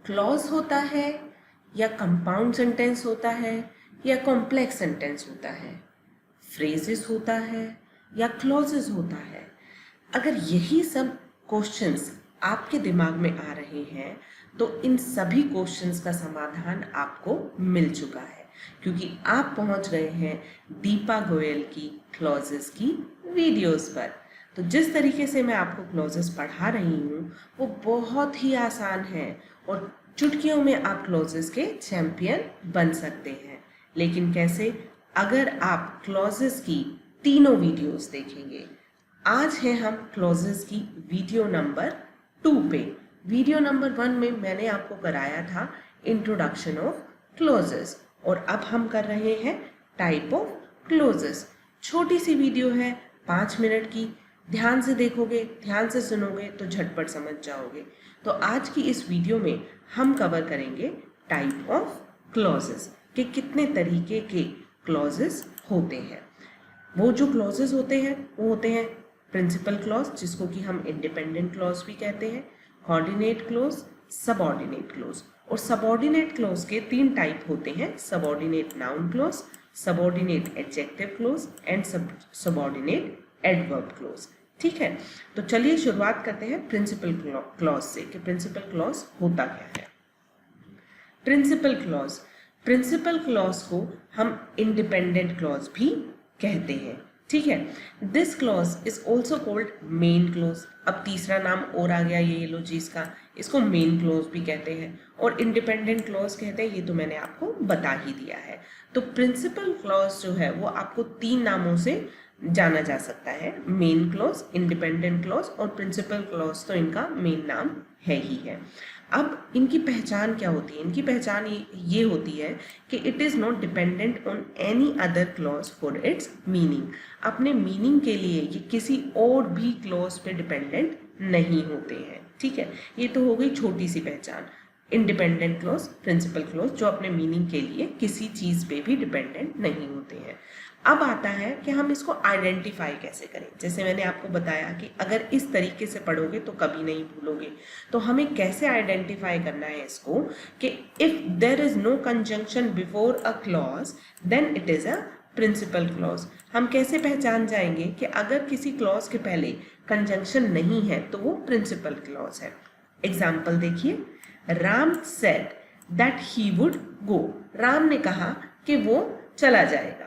Clause होता है या कंपाउंड सेंटेंस होता है या कॉम्प्लेक्स सेंटेंस होता है, फ्रेजेस होता है या क्लॉजेस होता है। अगर यही सब क्वेश्चंस आपके दिमाग में आ रहे हैं तो इन सभी क्वेश्चंस का समाधान आपको मिल चुका है, क्योंकि आप पहुंच गए हैं दीपा गोयल की क्लॉजेस की वीडियोस पर। तो जिस तरीके से मैं आपको क्लॉजेस पढ़ा रही हूँ वो बहुत ही आसान है और चुटकियों में आप क्लॉजेस के चैंपियन बन सकते हैं। लेकिन कैसे? अगर आप क्लॉजेस की तीनों वीडियोस देखेंगे। आज है हम क्लॉजेस की वीडियो नंबर 2 पे। वीडियो नंबर 1 में मैंने आपको कराया था इंट्रोडक्शन ऑफ क्लॉजेस और अब हम कर रहे हैं टाइप ऑफ क्लॉजेस। छोटी सी वीडियो है, 5 मिनट की। ध्यान से देखोगे, ध्यान से सुनोगे तो झटपट समझ जाओगे। तो आज की इस वीडियो में हम कवर करेंगे टाइप ऑफ क्लॉजेस कि कितने तरीके के क्लॉजेस होते हैं। वो जो क्लॉजेस होते हैं वो होते हैं प्रिंसिपल क्लॉज, जिसको कि हम इंडिपेंडेंट क्लॉज भी कहते हैं, कोऑर्डिनेट क्लॉज, सबऑर्डिनेट क्लॉज। और सबऑर्डिनेट क्लॉज के 3 टाइप होते हैं, subordinate noun clause, subordinate adjective clause and subordinate adverb clause. ठीक है, तो चलिए शुरुआत करते हैं प्रिंसिपल क्लॉज से कि प्रिंसिपल क्लॉज होता क्या है। प्रिंसिपल क्लॉज, प्रिंसिपल क्लॉज को हम इंडिपेंडेंट क्लॉज भी कहते हैं। ठीक है, this clause is also called main clause. अब तीसरा नाम और आ गया ये लो जी इसका, इसको मेन क्लॉज भी कहते हैं और इंडिपेंडेंट क्लॉज कहते हैं, ये तो मैंने आपको बता ही दिया है। तो प्रिंसिपल क्लॉज जो है वो आपको 3 नामों से जाना जा सकता है, मेन क्लॉज, इंडिपेंडेंट क्लॉज और प्रिंसिपल क्लॉज, तो इनका मेन नाम है ही है। अब इनकी पहचान क्या होती है? इनकी पहचान ये होती है कि it is not dependent on any other clause for its meaning. अपने मीनिंग के लिए ये किसी और भी क्लॉज पे डिपेंडेंट नहीं होते हैं। ठीक है, ये तो हो गई छोटी सी पहचान। इंडिपेंडेंट क्लॉज, प्रिंसिपल क्लॉज जो अपने मीनिंग के लिए किसी चीज़ पे भी डिपेंडेंट नहीं होते हैं। अब आता है कि हम इसको आइडेंटिफाई कैसे करें। जैसे मैंने आपको बताया कि अगर इस तरीके से पढ़ोगे तो कभी नहीं भूलोगे। तो हमें कैसे आइडेंटिफाई करना है इसको कि if there is no conjunction before a clause then it is a principal clause. हम कैसे पहचान जाएंगे कि अगर किसी क्लॉज के पहले कंजंक्शन नहीं है तो वो प्रिंसिपल क्लॉज है। एग्जाम्पल देखिए, Ram said that he would go. Ram ने कहा कि वो चला जाएगा।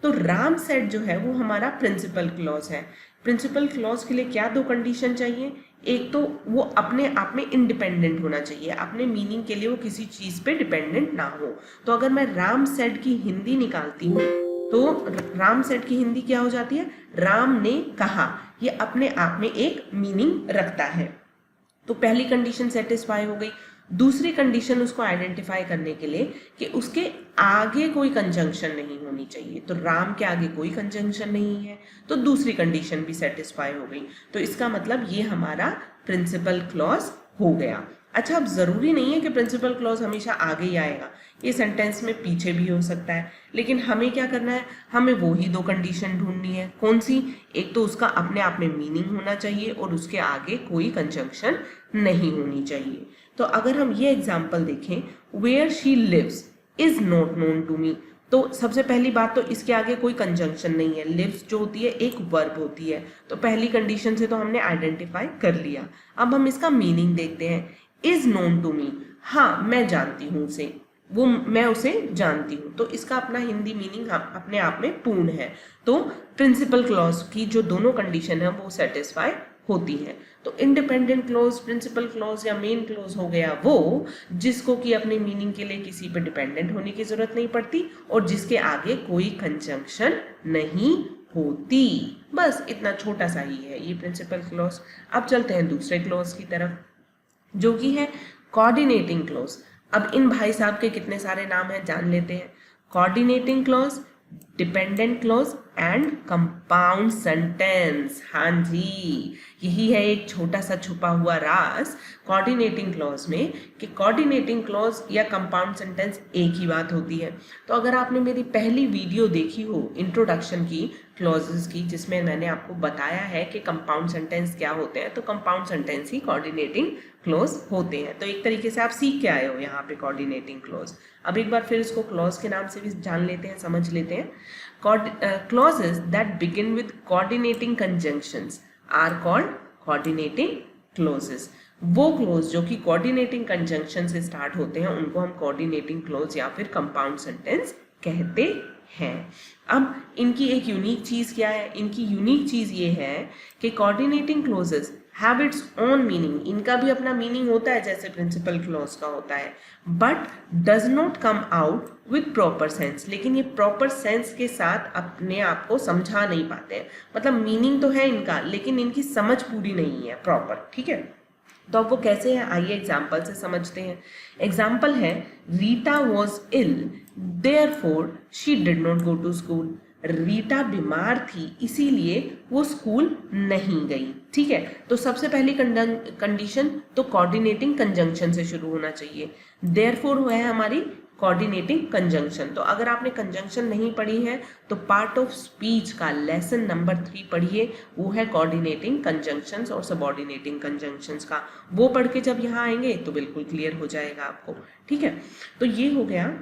तो राम सेड जो है वो हमारा प्रिंसिपल क्लॉज है। प्रिंसिपल क्लॉज के लिए क्या 2 कंडीशन चाहिए? एक तो वो अपने आप में इंडिपेंडेंट होना चाहिए, अपने मीनिंग के लिए वो किसी चीज पे डिपेंडेंट ना हो। तो अगर मैं राम सेड की हिंदी निकालती हूँ तो राम सेड की हिंदी क्या हो जाती है? राम ने कहा। ये अपने आप में एक मीनिंग रखता है। तो पहली कंडीशन सेटिस्फाई हो गई। दूसरी कंडीशन उसको आइडेंटिफाई करने के लिए कि उसके आगे कोई कंजंक्शन नहीं होनी चाहिए। तो राम के आगे कोई कंजंक्शन नहीं है, तो दूसरी कंडीशन भी सेटिस्फाई हो गई। तो इसका मतलब ये हमारा प्रिंसिपल क्लॉज हो गया। अच्छा, अब जरूरी नहीं है कि प्रिंसिपल क्लॉज हमेशा आगे ही आएगा, ये सेंटेंस में पीछे भी हो सकता है। लेकिन हमें क्या करना है? हमें वो ही 2 कंडीशन ढूंढनी है। कौन सी? एक तो उसका अपने आप में मीनिंग होना चाहिए और उसके आगे कोई कंजंक्शन नहीं होनी चाहिए। तो अगर हम ये एग्जाम्पल देखें, where she lives is not known to me, तो सबसे पहली बात तो इसके आगे कोई कंजंक्शन नहीं है। लिव्स जो होती है एक वर्ब होती है, तो पहली कंडीशन से तो हमने आइडेंटिफाई कर लिया। अब हम इसका मीनिंग देखते हैं। इज नोन टू मी, हाँ मैं जानती हूँ उसे, वो मैं उसे जानती हूँ, तो इसका अपना हिंदी मीनिंग अपने आप में पूर्ण है। तो प्रिंसिपल क्लॉज की जो दोनों कंडीशन है वो सेटिस्फाई होती है। तो इंडिपेंडेंट क्लॉज, प्रिंसिपल क्लॉज या मेन क्लॉज हो गया वो जिसको कि अपने मीनिंग के लिए किसी पे डिपेंडेंट होने की जरूरत नहीं पड़ती और जिसके आगे कोई कंजंक्शन नहीं होती। बस इतना छोटा सा ही है ये प्रिंसिपल क्लॉज। अब चलते हैं दूसरे क्लॉज की तरफ जो कि है कोऑर्डिनेटिंग क्लॉज। अब इन भाई साहब के कितने सारे नाम हैं जान लेते हैं। Coordinating clause dependent clause and compound sentence. हाँ जी, यही है एक छोटा सा छुपा हुआ राज कोऑर्डिनेटिंग क्लॉज में, कि कोऑर्डिनेटिंग क्लॉज या कंपाउंड सेंटेंस एक ही बात होती है। तो अगर आपने मेरी पहली वीडियो देखी हो इंट्रोडक्शन की क्लॉजेस की, जिसमें मैंने आपको बताया है कि कंपाउंड सेंटेंस क्या होते हैं, तो कंपाउंड सेंटेंस ही कोऑर्डिनेटिंग क्लॉज होते हैं। तो एक तरीके से आप सीख के आए हो यहाँ पे कोऑर्डिनेटिंग क्लॉज। अब एक बार फिर इसको क्लॉज के नाम से भी जान लेते हैं, समझ लेते हैं। Clauses that begin with coordinating conjunctions are called coordinating clauses. वो क्लॉज जो कि कोऑर्डिनेटिंग कंजंक्शन से स्टार्ट होते हैं उनको हम कोऑर्डिनेटिंग क्लॉज या फिर कंपाउंड सेंटेंस कहते हैं। अब इनकी एक यूनिक चीज क्या है? इनकी यूनिक चीज ये है कि coordinating clauses have its own meaning. इनका भी अपना मीनिंग होता है जैसे प्रिंसिपल क्लॉज का होता है, but does not come out with proper sense. लेकिन ये प्रॉपर सेंस के साथ अपने आप को समझा नहीं पाते हैं। मतलब मीनिंग तो है इनका, लेकिन इनकी समझ पूरी नहीं है प्रॉपर। ठीक है, तो अब वो कैसे है, आइए एग्जाम्पल से समझते हैं। एग्जाम्पल है, Rita was ill therefore she did not go to school. Rita बीमार थी इसीलिए वो स्कूल नहीं गई। ठीक है, तो सबसे पहली कंडीशन तो कोऑर्डिनेटिंग कंजंक्शन से शुरू होना चाहिए। देयरफॉर है हमारी कोऑर्डिनेटिंग कंजंक्शन। तो अगर आपने कंजंक्शन नहीं पढ़ी है तो पार्ट ऑफ स्पीच का लेसन नंबर 3 पढ़िए, वो है कोऑर्डिनेटिंग कंजंक्शंस और सबऑर्डिनेटिंग कंजंक्शंस का। वो पढ़ के जब यहाँ आएंगे तो बिल्कुल क्लियर हो जाएगा आपको। ठीक है, तो ये हो गया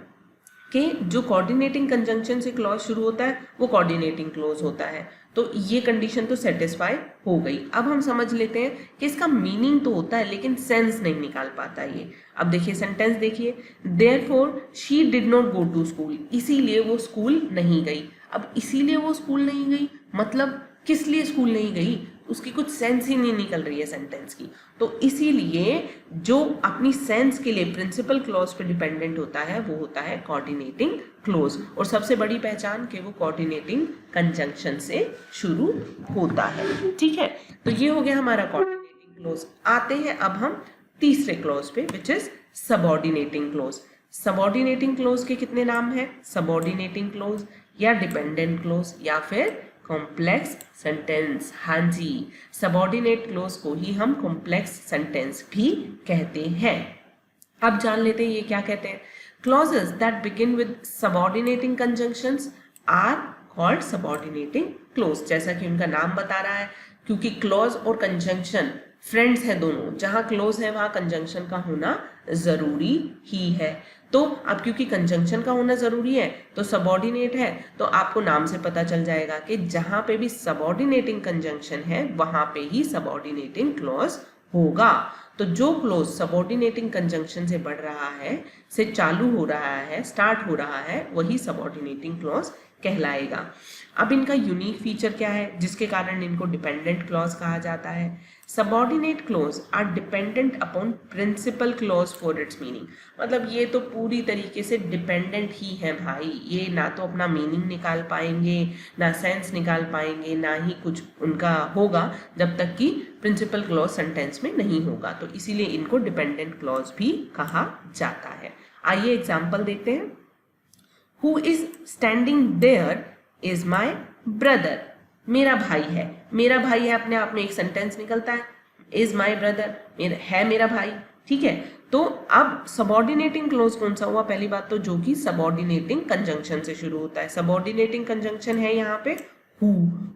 कि जो कोऑर्डिनेटिंग कंजंक्शन से क्लॉज शुरू होता है वो कोऑर्डिनेटिंग क्लॉज होता है। तो ये कंडीशन तो सेटिस्फाई हो गई। अब हम समझ लेते हैं कि इसका मीनिंग तो होता है लेकिन सेंस नहीं निकाल पाता ये। अब देखिए सेंटेंस देखिए, therefore she did not go to school. इसीलिए वो स्कूल नहीं गई। अब इसीलिए वो स्कूल नहीं गई मतलब किस लिए स्कूल नहीं गई, उसकी कुछ सेंस ही नहीं निकल रही है सेंटेंस की। तो इसीलिए जो अपनी सेंस के लिए प्रिंसिपल क्लॉज पे डिपेंडेंट होता है वो होता है कोऑर्डिनेटिंग क्लॉज। और सबसे बड़ी पहचान कि वो कोऑर्डिनेटिंग कंजंक्शन से शुरू होता है। ठीक है, तो ये हो गया हमारा कोऑर्डिनेटिंग क्लॉज। आते हैं अब हम तीसरे क्लॉज पे, which is subordinating clause. Subordinating clause के कितने नाम हैं? सबऑर्डिनेटिंग क्लॉज या डिपेंडेंट क्लॉज या फिर कॉम्प्लेक्स सेंटेंस। हाँ जी, सबऑर्डिनेट क्लॉज को ही हम कॉम्प्लेक्स सेंटेंस भी कहते हैं। अब जान लेते हैं ये क्या कहते हैं। Clauses that begin with subordinating conjunctions are called subordinating clause. जैसा कि उनका नाम बता रहा है, क्योंकि क्लॉज और कंजंक्शन फ्रेंड्स हैं दोनों, जहां क्लॉज है वहां कंजंक्शन का होना जरूरी ही है। तो अब क्योंकि कंजंक्शन का होना जरूरी है तो सबऑर्डिनेट है, तो आपको नाम से पता चल जाएगा कि जहां पे भी सबऑर्डिनेटिंग कंजंक्शन है वहां पे ही सबऑर्डिनेटिंग क्लॉज होगा। तो जो क्लॉज सबऑर्डिनेटिंग कंजंक्शन से बढ़ रहा है, से चालू हो रहा है, स्टार्ट हो रहा है, वही सबऑर्डिनेटिंग क्लॉज कहलाएगा। अब इनका यूनिक फीचर क्या है जिसके कारण इनको डिपेंडेंट क्लॉज कहा जाता है? Subordinate clause are dependent upon principal clause for its meaning. मतलब ये तो पूरी तरीके से डिपेंडेंट ही है भाई। ये ना तो अपना मीनिंग निकाल पाएंगे, ना सेंस निकाल पाएंगे, ना ही कुछ उनका होगा जब तक कि प्रिंसिपल क्लॉज सेंटेंस में नहीं होगा। तो इसीलिए इनको डिपेंडेंट क्लॉज भी कहा जाता है। आइए एग्जाम्पल देखते हैं। Who is standing there is my brother. मेरा भाई है। मेरा भाई है अपने आप में एक सेंटेंस निकलता है, is my brother, है मेरा भाई। ठीक है, तो अब सबऑर्डिनेटिंग क्लॉज कौन सा हुआ? पहली बात तो जो कि सबऑर्डिनेटिंग कंजंक्शन से शुरू होता है। सबऑर्डिनेटिंग कंजंक्शन है यहाँ पे who,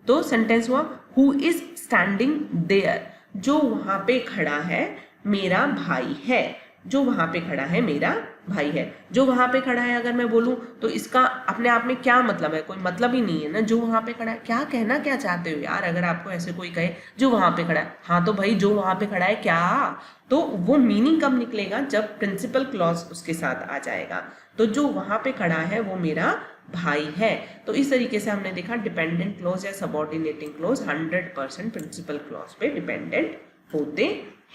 तो सेंटेंस हुआ who is standing there, जो वहां पे खड़ा है मेरा भाई है। जो वहां पे खड़ा है मेरा भाई है। जो वहां पे खड़ा है अगर मैं बोलूं तो इसका अपने आप में क्या मतलब है? कोई मतलब ही नहीं है ना। जो वहां पे खड़ा है, क्या कहना क्या चाहते हो यार? अगर आपको ऐसे कोई कहे जो वहां पे खड़ा है, हाँ तो भाई जो वहां पे खड़ा है क्या, तो वो मीनिंग कब निकलेगा? जब प्रिंसिपल क्लॉज उसके साथ आ जाएगा। तो जो वहां पे खड़ा है वो मेरा भाई है। तो इस तरीके से हमने देखा डिपेंडेंट क्लॉज या सबऑर्डिनेटिंग क्लॉज 100% प्रिंसिपल क्लॉज पे डिपेंडेंट होते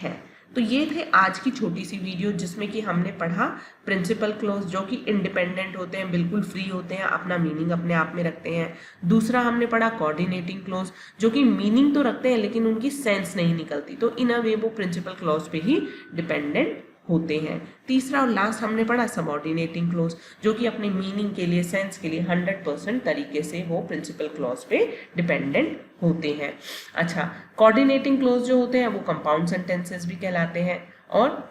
हैं। तो ये थे आज की छोटी सी वीडियो जिसमें कि हमने पढ़ा प्रिंसिपल क्लॉज जो कि इंडिपेंडेंट होते हैं, बिल्कुल फ्री होते हैं, अपना मीनिंग अपने आप में रखते हैं। दूसरा हमने पढ़ा कोऑर्डिनेटिंग क्लॉज जो कि मीनिंग तो रखते हैं लेकिन उनकी सेंस नहीं निकलती, तो इन अ वे वो प्रिंसिपल क्लॉज पे ही डिपेंडेंट होते हैं। तीसरा और लास्ट हमने पढ़ा सबऑर्डिनेटिंग क्लोज, जो कि अपने मीनिंग के लिए, सेंस के लिए 100% तरीके से वो प्रिंसिपल क्लॉज पे डिपेंडेंट होते हैं। अच्छा, कोऑर्डिनेटिंग क्लोज जो होते हैं वो कंपाउंड सेंटेंसेस भी कहलाते हैं, और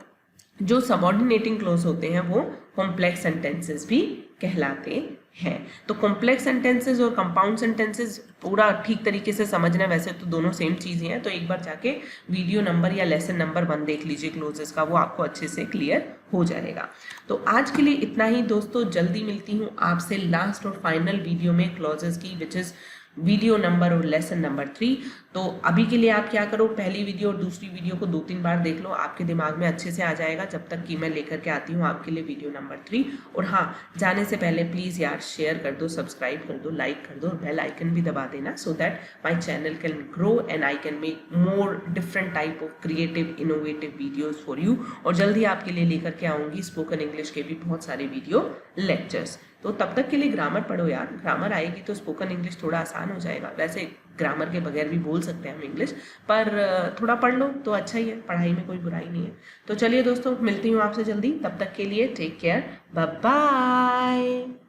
जो सबऑर्डिनेटिंग क्लोज होते हैं वो कॉम्प्लेक्स सेंटेंसेस भी कहलाते हैं। तो कॉम्प्लेक्स सेंटेंसेस और कंपाउंड सेंटेंसेस पूरा ठीक तरीके से समझना, वैसे तो दोनों सेम चीज़ ही हैं, तो एक बार जाके वीडियो नंबर या लेसन नंबर 1 देख लीजिए क्लोजेस का, वो आपको अच्छे से क्लियर हो जाएगा। तो आज के लिए इतना ही दोस्तों, जल्दी मिलती हूँ आपसे लास्ट और फाइनल वीडियो में क्लोजेस की, विच इज़ वीडियो नंबर और लेसन नंबर 3। तो अभी के लिए आप क्या करो, पहली वीडियो और दूसरी वीडियो को 2-3 बार देख लो, आपके दिमाग में अच्छे से आ जाएगा, जब तक कि मैं लेकर के आती हूँ आपके लिए वीडियो नंबर 3। और हाँ, जाने से पहले प्लीज़ यार शेयर कर दो, सब्सक्राइब कर दो, लाइक कर दो और बेल आइकन भी दबा देना, so that my channel can grow and I can make more different type of creative innovative videos for you. और जल्दी आपके लिए लेकर के आऊँगी स्पोकन इंग्लिश के भी बहुत सारे वीडियो लेक्चर्स। तो तब तक के लिए ग्रामर पढ़ो यार, ग्रामर आएगी तो स्पोकन इंग्लिश थोड़ा आसान हो जाएगा। वैसे ग्रामर के बगैर भी बोल सकते हैं हम इंग्लिश, पर थोड़ा पढ़ लो तो अच्छा ही है, पढ़ाई में कोई बुराई नहीं है। तो चलिए दोस्तों, मिलती हूँ आपसे जल्दी, तब तक के लिए टेक केयर, बाय बाय।